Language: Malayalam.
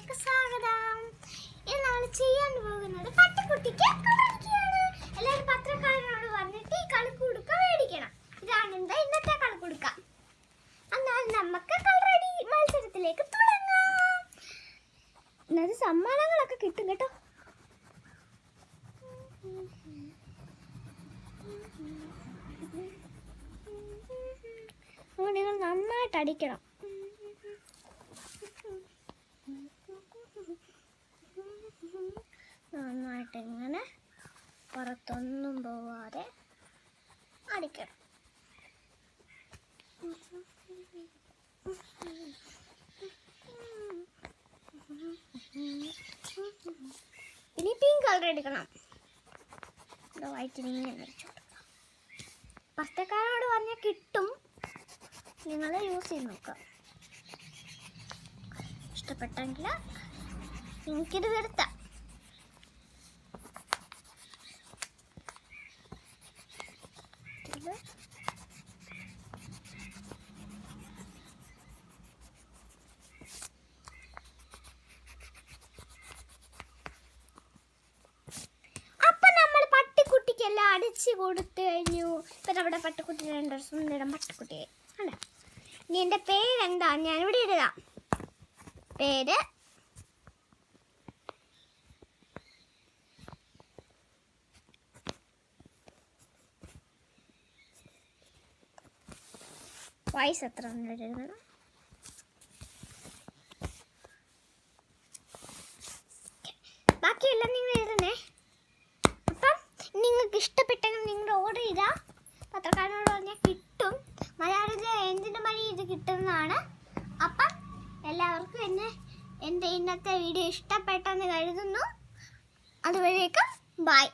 ചാനലിലേക്ക് സ്വാഗതം. ഇന്ന് നമ്മൾ ചെയ്യാൻ പോകുന്നത് പട്ടിക്കുട്ടിക്ക് കളിക്കുകയാണ്. എല്ലാവരും പത്രക്കാരനോട് പറഞ്ഞിട്ട് ഈ കളിക്കുടുക്ക മേടിക്കണം. ഇതാണ് ഇന്നത്തെ കളിക്കുടുക്ക. എന്നാൽ നമുക്ക് കളറടി മത്സരത്തിലേക്ക് തുടങ്ങാം. ഇന്നത് സമ്മാനങ്ങളൊക്കെ കിട്ടും കേട്ടോ. നിങ്ങൾ നന്നായിട്ട് അടിക്കണം. നന്നായിട്ട് ഇങ്ങനെ പുറത്തൊന്നും പോവാതെ അടിക്കണം. ഇനി പിങ്ക് കളർ എടുക്കണം. വൈറ്റിനിങ്ങനെ അടിച്ചു കൊടുക്കാം. പച്ചക്കാരോട് പറഞ്ഞാൽ കിട്ടും. നിങ്ങൾ യൂസ് ചെയ്ത് നോക്കാം. ഇഷ്ടപ്പെട്ടെങ്കിൽ എനിക്കിത് വരുത്താം. എല്ലാം അടിച്ച് കൊടുത്തു കഴിഞ്ഞു. ഇപ്പം നമ്മുടെ പട്ടിക്കുട്ടി രണ്ട് സുന്ദരം പട്ടിക്കുട്ടിയെ അല്ലേ. ഇനി എൻ്റെ പേരെന്താ ഞാനിവിടെ എഴുതാം. പേര് വയസ്സ് എത്ര എഴുതണം. ബാക്കിയെല്ലാം നിങ്ങൾ എഴുതണേ. നിങ്ങൾക്ക് ഇഷ്ടപ്പെട്ടെങ്കിൽ നിങ്ങൾ ഓർഡർ ചെയ്താൽ പത്രക്കാരനോട് പറഞ്ഞാൽ കിട്ടും. മലയാളത്തിൽ എന്തിനു വഴി ഇത് കിട്ടുന്നതാണ്. അപ്പം എല്ലാവർക്കും എൻ്റെ ഇന്നത്തെ വീഡിയോ ഇഷ്ടപ്പെട്ടെന്ന് കരുതുന്നു. അതുവരേക്കും ബൈ.